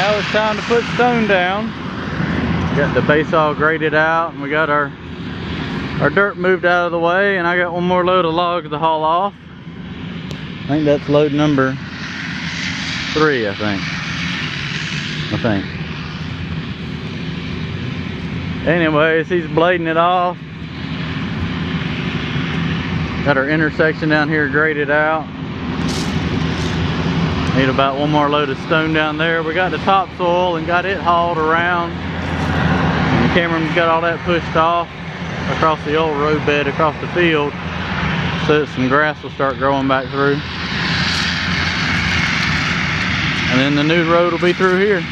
Now it's time to put stone down. Got the base all graded out, and we got our dirt moved out of the way, and I got one more load of logs to haul off. I think that's load number 3, I think. Anyways, he's blading it off. Got our intersection down here graded out. Need about one more load of stone down there. We got the topsoil and got it hauled around. And Cameron's got all that pushed off across the old road bed across the field so that some grass will start growing back through. And then the new road will be through here.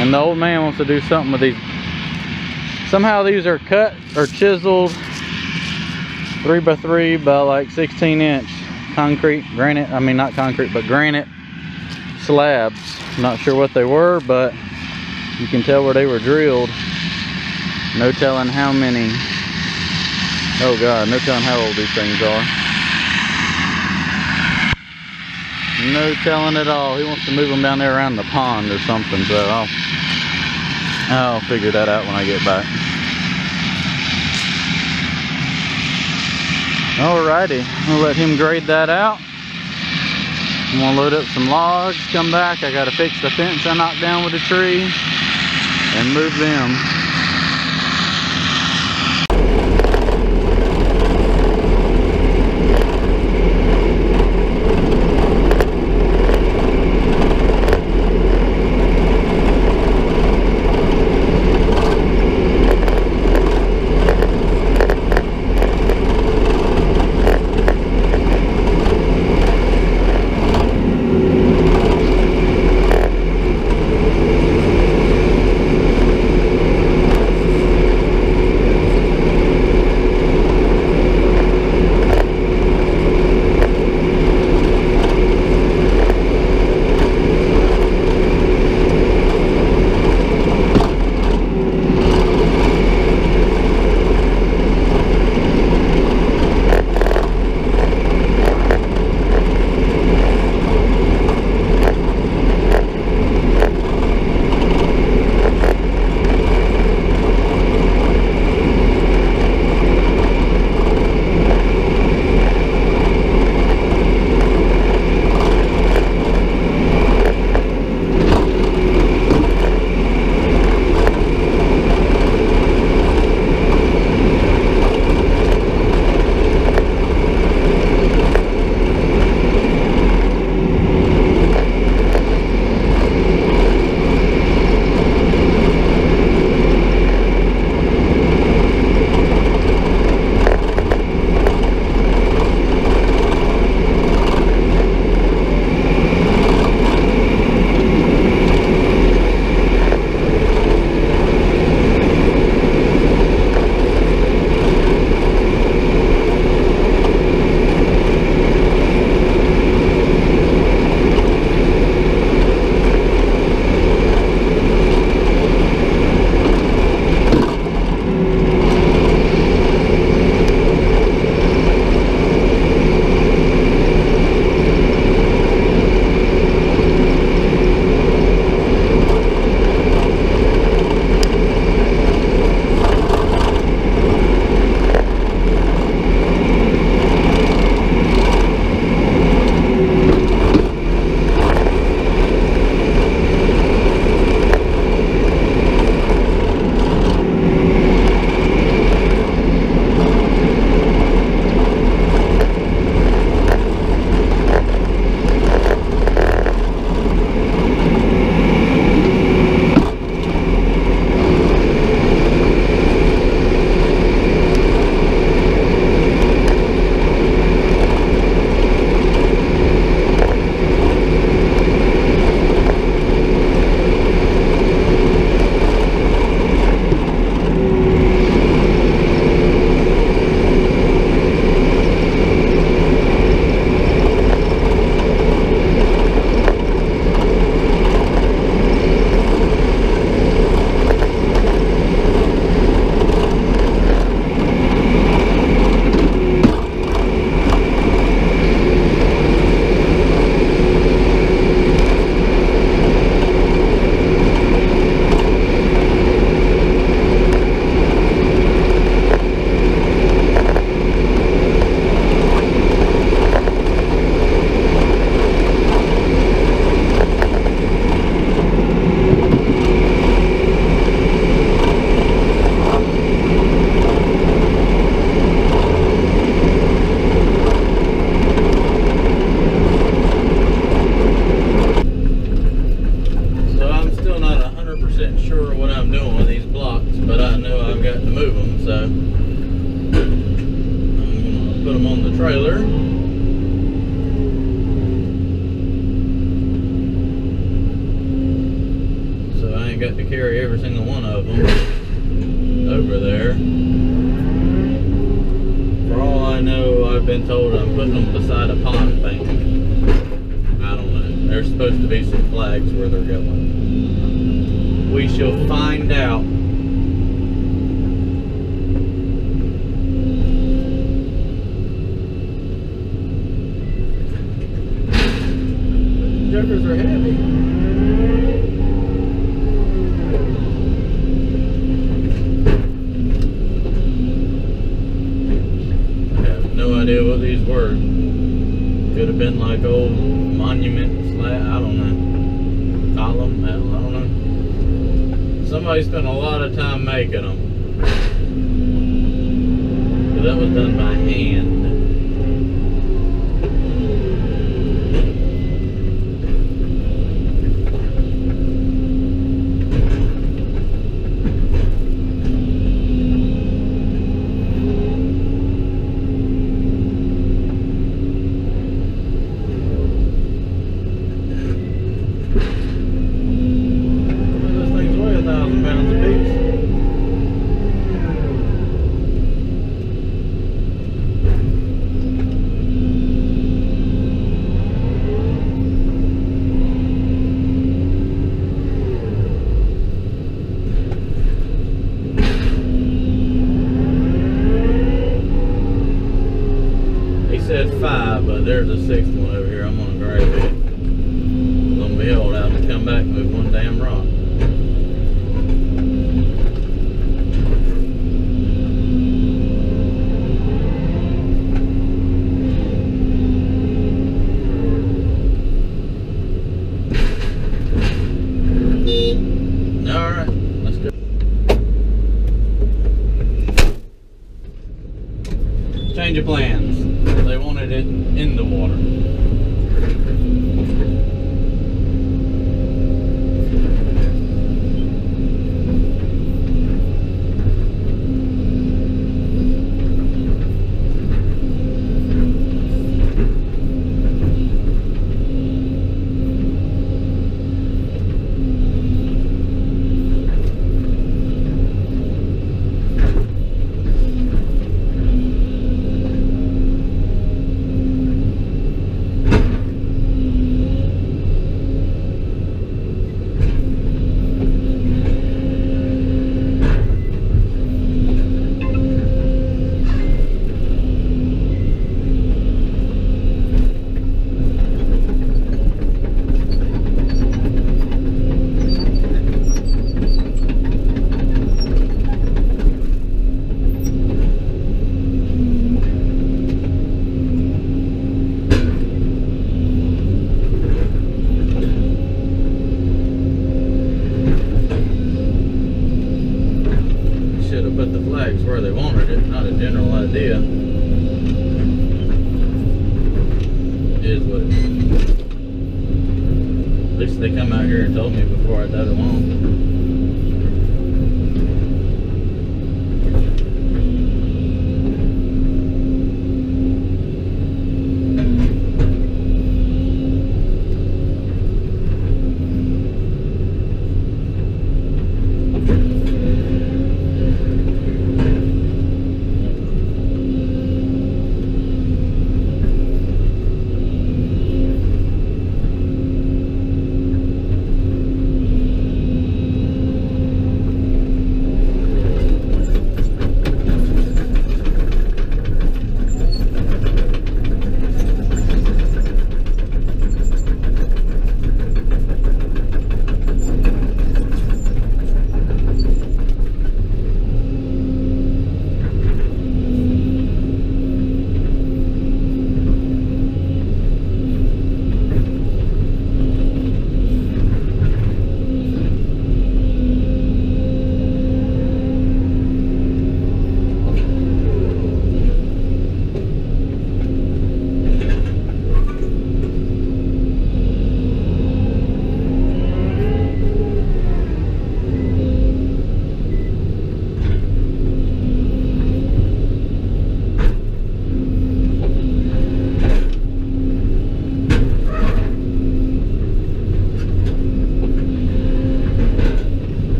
And the old man wants to do something with these. Somehow these are cut or chiseled 3x3 by like 16-inch concrete, granite, I mean not concrete, but granite slabs. Not sure what they were, but you can tell where they were drilled. No telling how many. Oh God, no telling how old these things are. No telling at all. He wants to move them down there around the pond or something, so I'll figure that out when I get back. Alrighty, I'll let him grade that out. I'm gonna load up some logs, come back. I gotta fix the fence I knocked down with a tree and move them. where they're going. We shall find out. Jokers are heavy. I have no idea what these were. Could have been like old monument slab, I don't know. Column, I don't know. Somebody spent a lot of time making them. But that was done by hand. Said 5, but there's a 6th one over here. I'm gonna grab it. Lo and behold, out and come back with one damn rock. Alright, let's go. Change of plans. They wanted it in the water. Put the flags where they wanted it, not a general idea. It is what it is. At least they come out here and told me before I towed them on.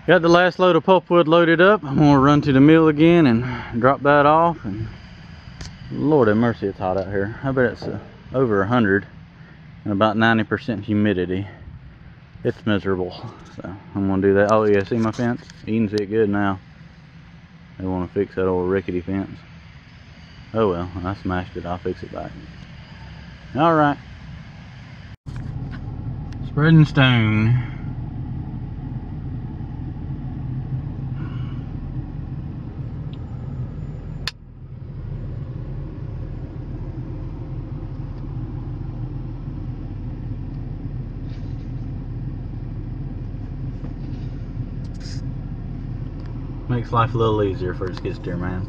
Got the last load of pulpwood loaded up. I'm gonna run to the mill again and drop that off. And Lord have mercy, it's hot out here. I bet it's over 100 and about 90% humidity. It's miserable. So I'm gonna do that. Oh yeah, see my fence? You can see it good now. They want to fix that old rickety fence. Oh well, I smashed it. I'll fix it back. All right. Spreading stone. Makes life a little easier for skid steer, man.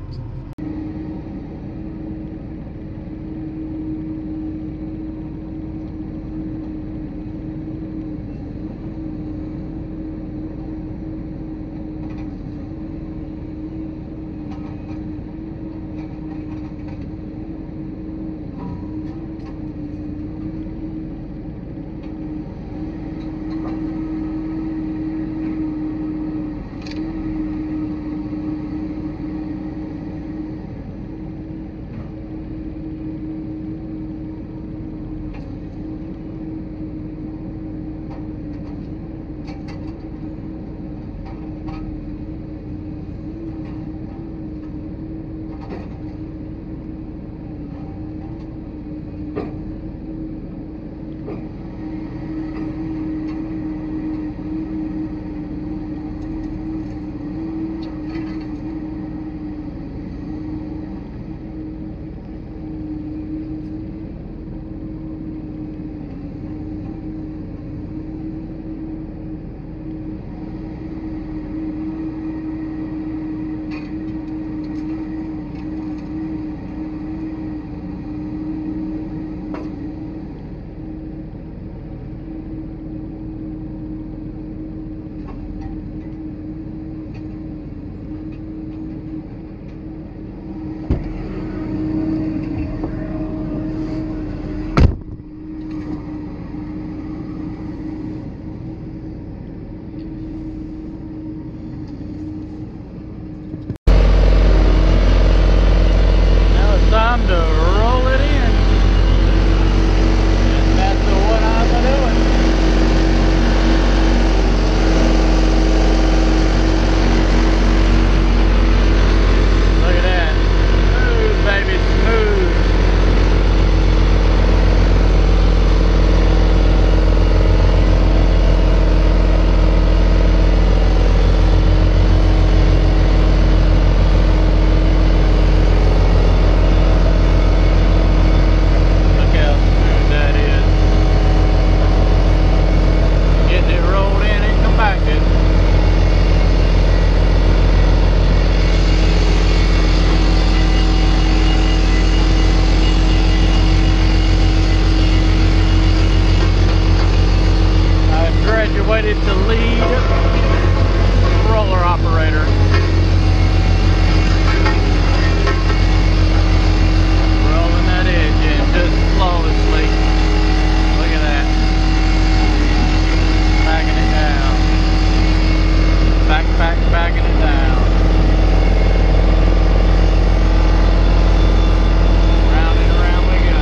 Time to roll it in. And that's what I'm doing. Look at that. Smooth, baby, smooth. Graduated to lead roller operator. Rolling that edge in just flawlessly. Look at that. Backing it down. Backing it down. Round and around we go.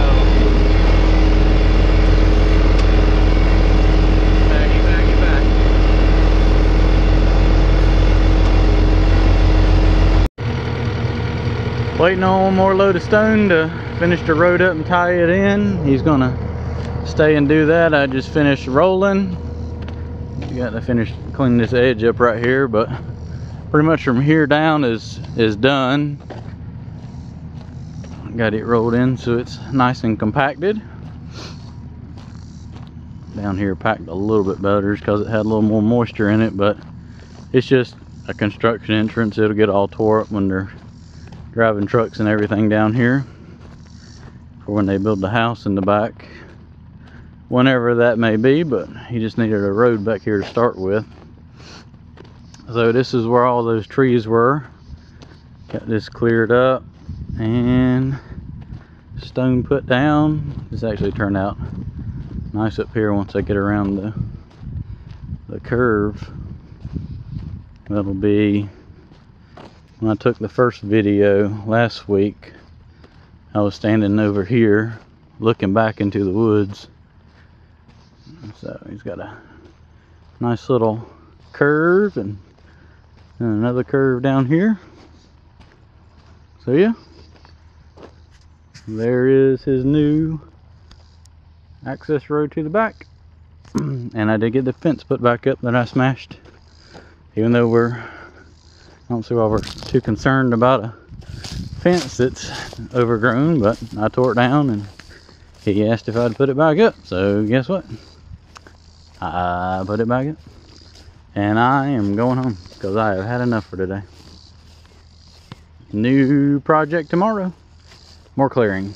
Waiting on one more load of stone to finish the road up and tie it in. He's gonna stay and do that. I just finished rolling. Got to finish cleaning this edge up right here, but pretty much from here down is done. Got it rolled in so it's nice and compacted. Down here packed a little bit better because it had a little more moisture in it, but it's just a construction entrance. It'll get all tore up when they're driving trucks and everything down here, for when they build the house in the back, whenever that may be. But he just needed a road back here to start with. So this is where all those trees were. Got this cleared up and stone put down. This actually turned out nice up here once I get around the curve. That'll be when I took the first video last week. I was standing over here looking back into the woods. So he's got a nice little curve and another curve down here. So yeah, there is his new access road to the back. And I did get the fence put back up that I smashed, even though I don't see why we're too concerned about a fence that's overgrown, but I tore it down and he asked if I'd put it back up. So guess what? I put it back up and I am going home because I have had enough for today. New project tomorrow. More clearing.